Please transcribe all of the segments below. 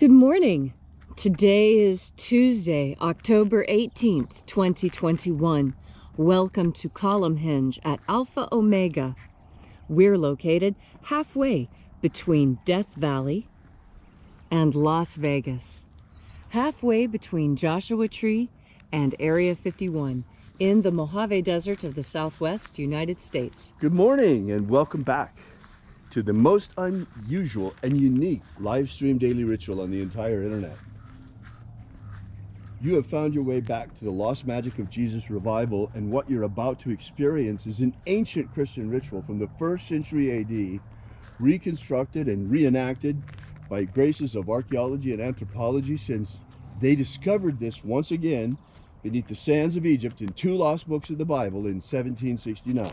Good morning. Today is Tuesday, October 18th, 2021. Welcome to Column Hinge at Alpha Omega. We're located halfway between Death Valley and Las Vegas. Halfway between Joshua Tree and Area 51 in the Mojave Desert of the Southwest United States. Good morning and welcome back to the most unusual and unique live stream daily ritual on the entire internet. You have found your way back to the lost magic of Jesus revival, and what you're about to experience is an ancient Christian ritual from the 1st century AD, reconstructed and reenacted by graces of archaeology and anthropology since they discovered this once again beneath the sands of Egypt in 2 lost books of the Bible in 1769.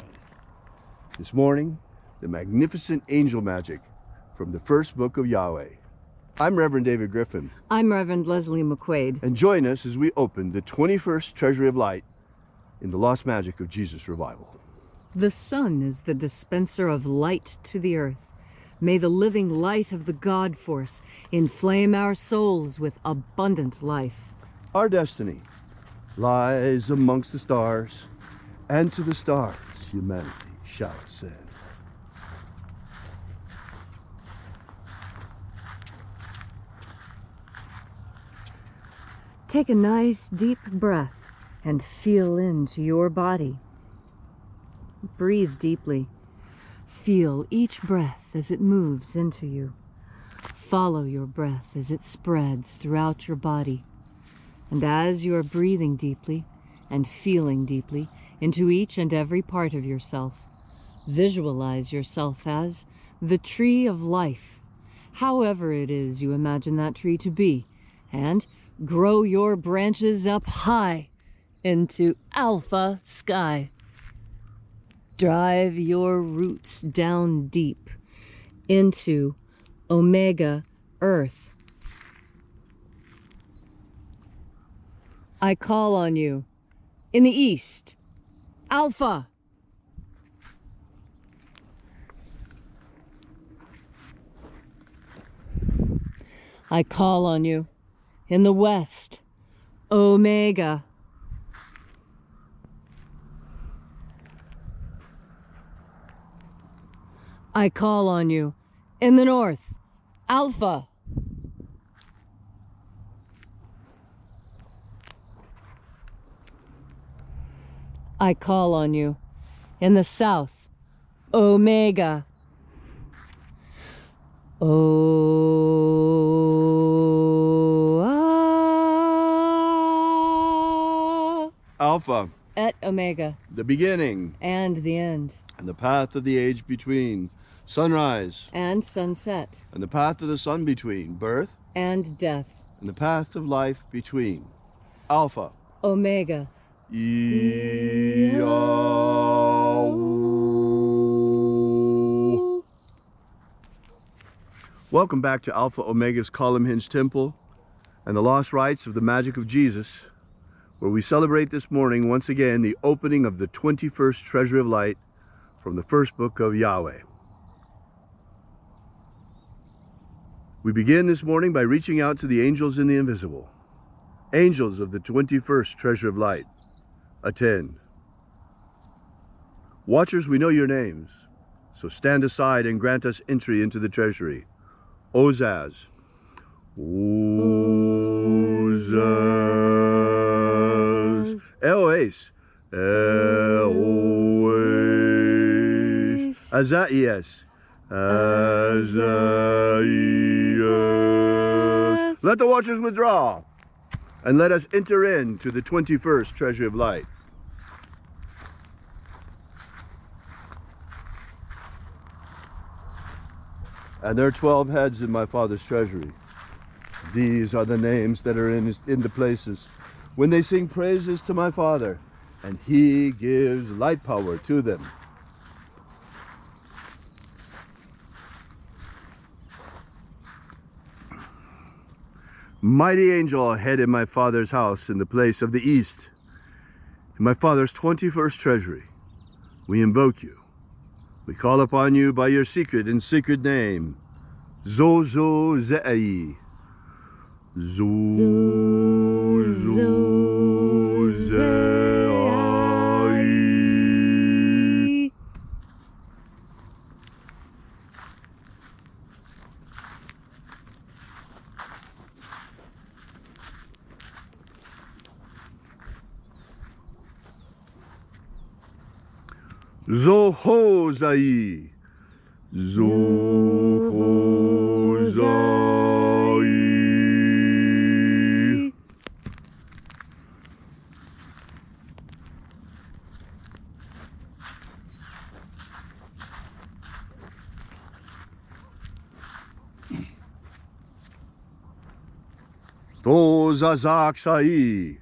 This morning, the magnificent angel magic from the first book of Yahweh. I'm Reverend David Griffin. I'm Reverend Leslie McQuade. And join us as we open the 21st Treasury of Light in the lost magic of Jesus revival. The sun is the dispenser of light to the earth. May the living light of the God force inflame our souls with abundant life. Our destiny lies amongst the stars, and to the stars humanity shall ascend. Take a nice deep breath and feel into your body. Breathe deeply. Feel each breath as it moves into you. Follow your breath as it spreads throughout your body. And as you are breathing deeply and feeling deeply into each and every part of yourself, visualize yourself as the tree of life, however it is you imagine that tree to be, and grow your branches up high into alpha sky. Drive your roots down deep into omega earth. I call on you in the east, alpha. I call on you in the west, omega. I call on you in the north, alpha. I call on you in the south, omega. Alpha, et omega, the beginning and the end, and the path of the age between, sunrise and sunset, and the path of the sun between, birth and death, and the path of life between, Alpha, omega. IAOE. Welcome back to Alpha Omega's Column Hinge Temple and the lost rites of the magic of Jesus, where we celebrate this morning once again the opening of the 21st Treasury of Light from the first book of Yahweh. We begin this morning by reaching out to the angels in the invisible. Angels of the 21st Treasury of Light, attend. Watchers, we know your names, so stand aside and grant us entry into the treasury. Ozaz. Ozaz. Eoes. Eoes. Azaias. Azaias. Let the watchers withdraw, and let us enter into the 21st Treasury of Light. And there are 12 heads in my Father's treasury. These are the names that are in the places when they sing praises to my Father, and He gives light power to them. Mighty angel, head in my Father's house in the place of the east, in my Father's 21st treasury, we invoke you. We call upon you by your secret and sacred name, Zozo Ze'ai, Zu, zu, ze, ai. Zoho zai. Zoho zai. Toza zaksai.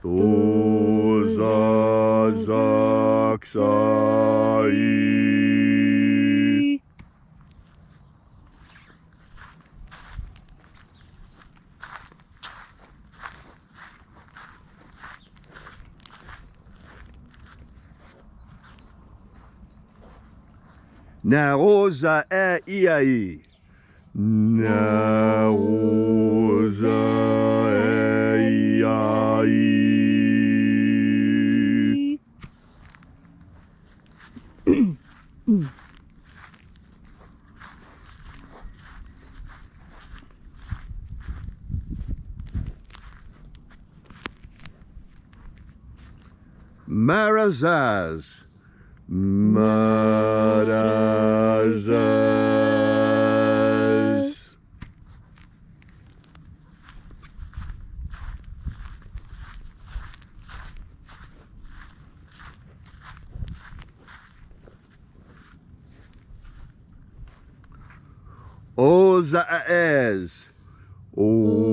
Toza zaksai. Naoza iai. Naoza iai. Marazaz. Marazaz. Ozaez. Ozaez.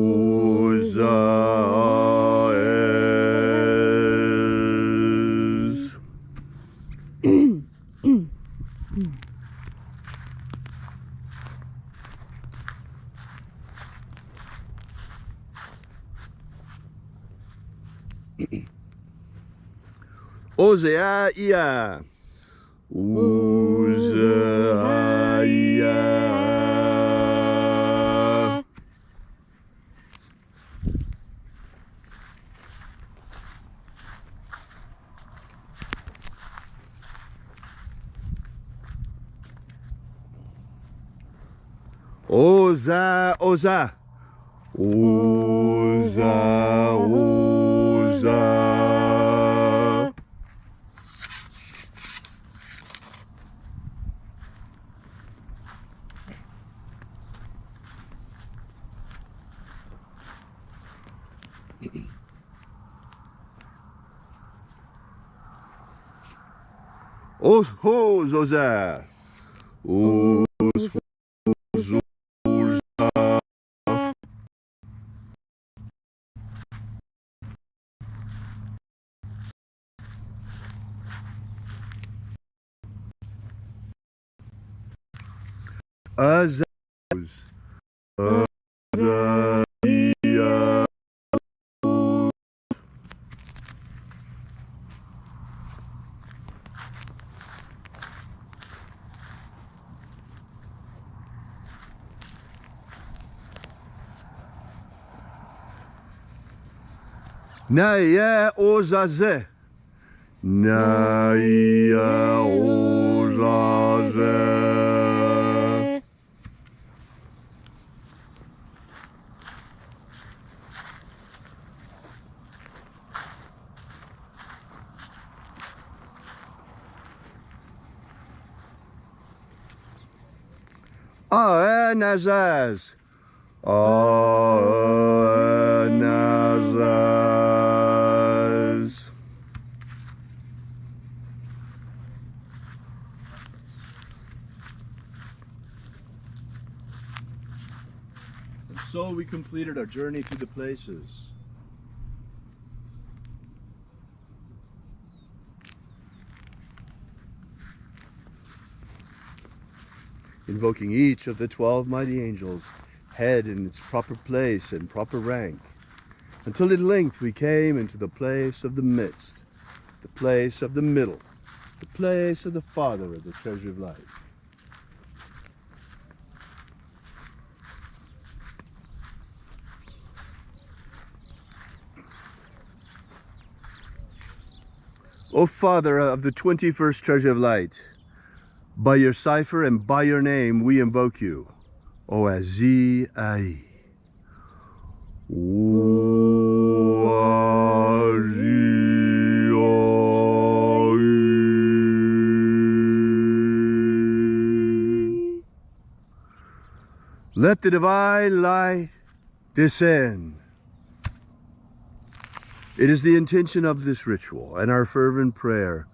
Ozeaia. Ozeaia. Oza, oza. Oza, oza. Oh, Zoza. Oh, Zoza. Azaz. Azazia. Naya ozaze. Naya ozaze. Nazaz. Nazaz. And so we completed our journey through the places. Invoking each of the 12 mighty angels, head in its proper place and proper rank, until at length we came into the place of the midst, the place of the middle, the place of the Father of the treasure of life. O Father of the 21st treasure of light, by your cipher and by your name we invoke you. O IAOE I. Let the divine light descend. It is the intention of this ritual and our fervent prayer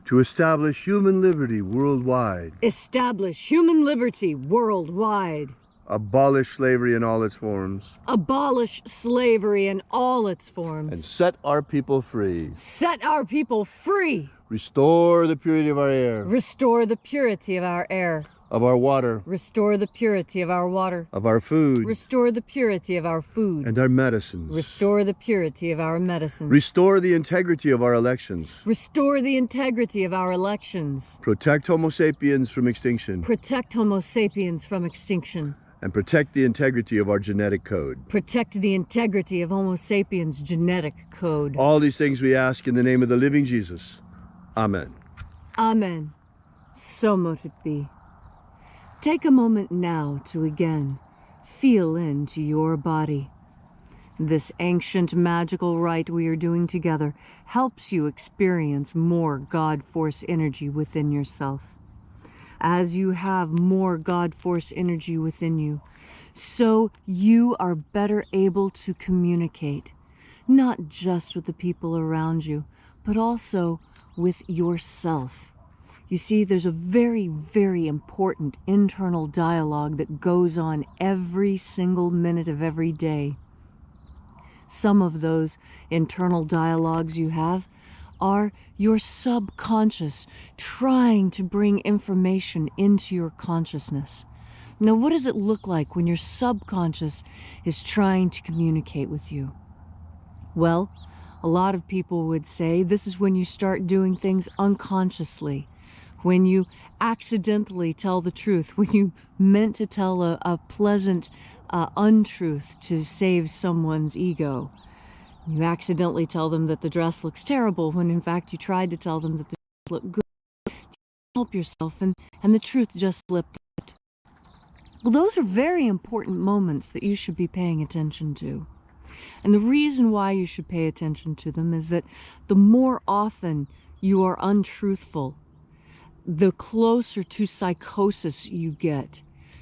to establish human liberty worldwide. Establish human liberty worldwide. Abolish slavery in all its forms. Abolish slavery in all its And forms. set our people free. Set our people free. Restore the purity of our air. Restore the purity of our air. Of our water. Restore the purity of our water. Of our food. Restore the purity of our food. And our medicines. Restore the purity of our medicines. Restore the integrity of our elections. Restore the integrity of our elections. Protect Homo sapiens from extinction. Protect Homo sapiens from extinction. And protect the integrity of our genetic code. Protect the integrity of Homo sapiens' genetic code. All these things we ask in the name of the living Jesus. Amen. Amen. So mote it be. Take a moment now to again feel into your body. This ancient magical rite we are doing together helps you experience more God Force energy within yourself. As you have more God Force energy within you, so you are better able to communicate, not just with the people around you, but also with yourself. You see, there's a very, very important internal dialogue that goes on every single minute of every day. Some of those internal dialogues you have are your subconscious trying to bring information into your consciousness. Now, what does it look like when your subconscious is trying to communicate with you? Well, a lot of people would say this is when you start doing things unconsciously, when you accidentally tell the truth, when you meant to tell a pleasant untruth to save someone's ego. You accidentally tell them that the dress looks terrible when in fact you tried to tell them that the dress looked good. You help yourself and the truth just slipped out. Well, those are very important moments that you should be paying attention to. And the reason why you should pay attention to them is that the more often you are untruthful, the closer to psychosis you get.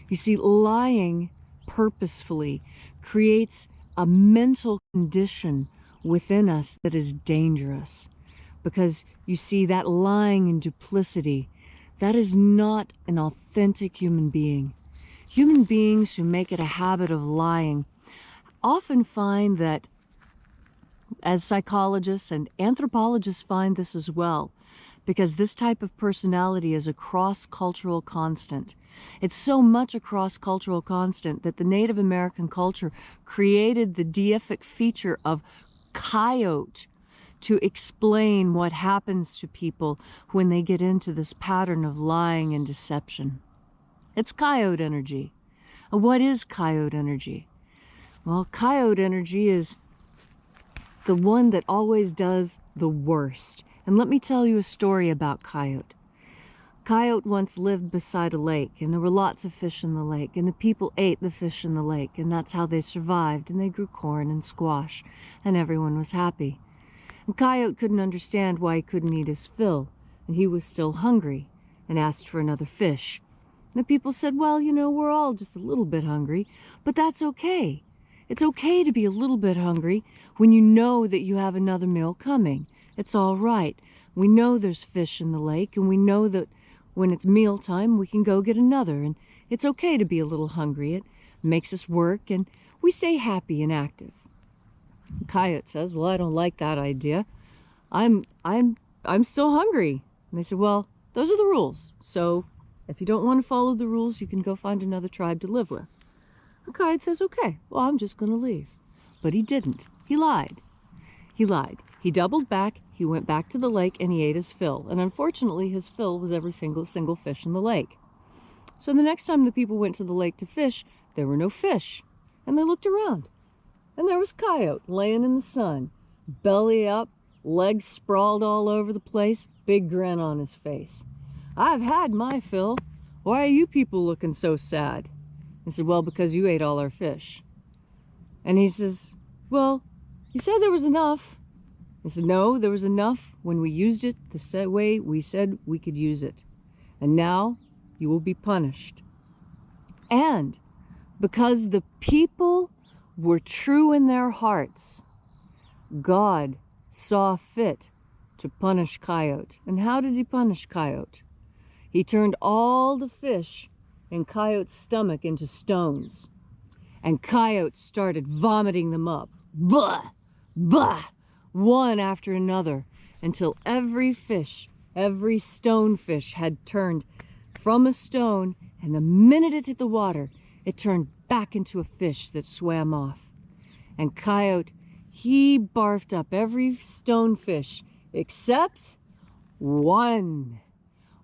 You see, lying purposefully creates a mental condition within us that is dangerous. Because you see, that lying and duplicity, that is not an authentic human being. Human beings who make it a habit of lying often find that, as psychologists and anthropologists find this as well, because this type of personality is a cross-cultural constant. It's so much a cross-cultural constant that the Native American culture created the deific feature of coyote to explain what happens to people when they get into this pattern of lying and deception. It's coyote energy. And what is coyote energy? Well, coyote energy is the one that always does the worst. And let me tell you a story about coyote. Coyote once lived beside a lake, and there were lots of fish in the lake, and the people ate the fish in the lake, and that's how they survived, and they grew corn and squash, and everyone was happy. And Coyote couldn't understand why he couldn't eat his fill, and he was still hungry, and asked for another fish. And the people said, well, you know, we're all just a little bit hungry, but that's okay. It's okay to be a little bit hungry when you know that you have another meal coming. It's all right. We know there's fish in the lake, and we know that when it's mealtime, we can go get another, and it's okay to be a little hungry. It makes us work, and we stay happy and active. The coyote says, well, I don't like that idea. I'm still hungry. And they said, well, those are the rules. So if you don't want to follow the rules, you can go find another tribe to live with. The coyote says, okay, well, I'm just going to leave. But he didn't. He lied. He lied. He doubled back, he went back to the lake, and he ate his fill. And unfortunately, his fill was every single fish in the lake. So the next time the people went to the lake to fish, there were no fish. And they looked around. And there was Coyote laying in the sun, belly up, legs sprawled all over the place, big grin on his face. "I've had my fill. Why are you people looking so sad?" I said, "Well, because you ate all our fish." And he says, "Well, you said there was enough." I said, "No, there was enough when we used it the way we said we could use it. And now you will be punished." And because the people were true in their hearts, God saw fit to punish Coyote. And how did he punish Coyote? He turned all the fish in Coyote's stomach into stones. And Coyote started vomiting them up. Blah, blah, one after another, until every fish, every stonefish had turned from a stone, and the minute it hit the water, it turned back into a fish that swam off. And Coyote, he barfed up every stonefish except one.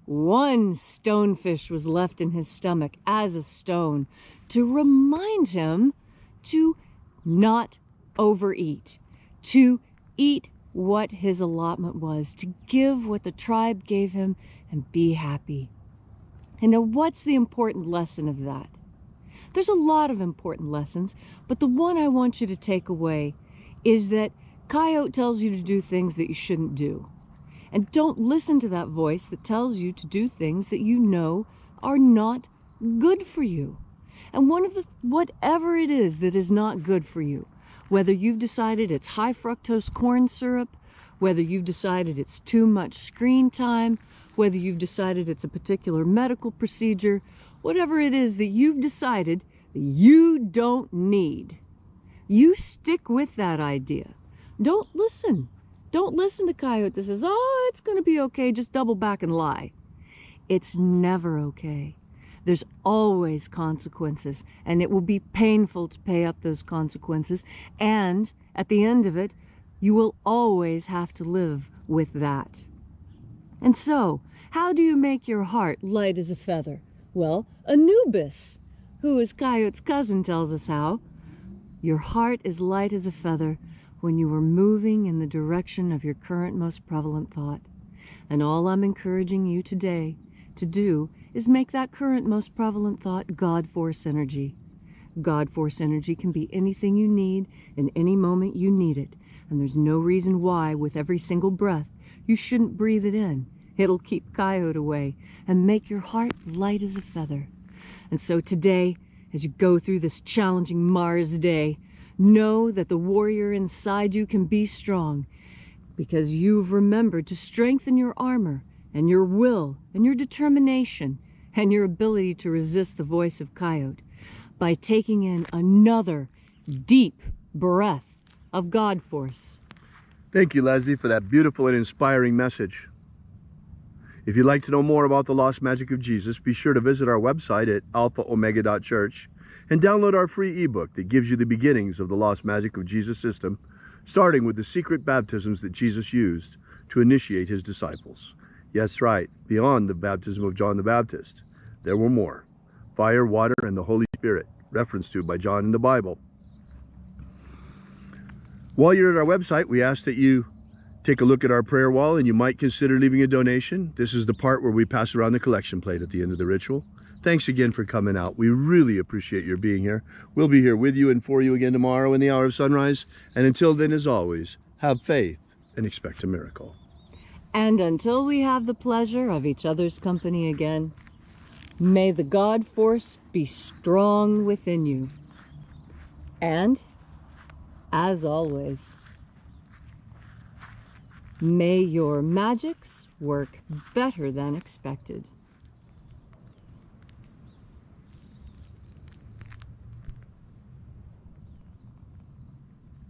One stonefish was left in his stomach as a stone to remind him to not overeat, to eat what his allotment was, to give what the tribe gave him and be happy. And now what's the important lesson of that? There's a lot of important lessons, but the one I want you to take away is that Coyote tells you to do things that you shouldn't do. And don't listen to that voice that tells you to do things that you know are not good for you. And whatever it is that is not good for you, whether you've decided it's high fructose corn syrup, whether you've decided it's too much screen time, whether you've decided it's a particular medical procedure, whatever it is that you've decided that you don't need, you stick with that idea. Don't listen. Don't listen to Coyote that says, "Oh, it's going to be okay, just double back and lie." It's never okay. There's always consequences, and it will be painful to pay up those consequences. And at the end of it, you will always have to live with that. And so, how do you make your heart light as a feather? Well, Anubis, who is Coyote's cousin, tells us how. Your heart is light as a feather when you are moving in the direction of your current most prevalent thought. And all I'm encouraging you today to do is make that current most prevalent thought God force energy. God force energy can be anything you need in any moment you need it. And there's no reason why with every single breath you shouldn't breathe it in. It'll keep Coyote away and make your heart light as a feather. And so today, as you go through this challenging Mars day, know that the warrior inside you can be strong because you've remembered to strengthen your armor and your will and your determination and your ability to resist the voice of Coyote by taking in another deep breath of God force. Thank you, Leslie, for that beautiful and inspiring message. If you'd like to know more about the Lost Magic of Jesus, be sure to visit our website at alphaomega.church and download our free ebook that gives you the beginnings of the Lost Magic of Jesus system, starting with the secret baptisms that Jesus used to initiate his disciples. Yes, right, beyond the baptism of John the Baptist. There were more. Fire, water, and the Holy Spirit, referenced to by John in the Bible. While you're at our website, we ask that you take a look at our prayer wall and you might consider leaving a donation. This is the part where we pass around the collection plate at the end of the ritual. Thanks again for coming out. We really appreciate your being here. We'll be here with you and for you again tomorrow in the hour of sunrise. And until then, as always, have faith and expect a miracle. And until we have the pleasure of each other's company again, may the God force be strong within you. And, as always, may your magics work better than expected.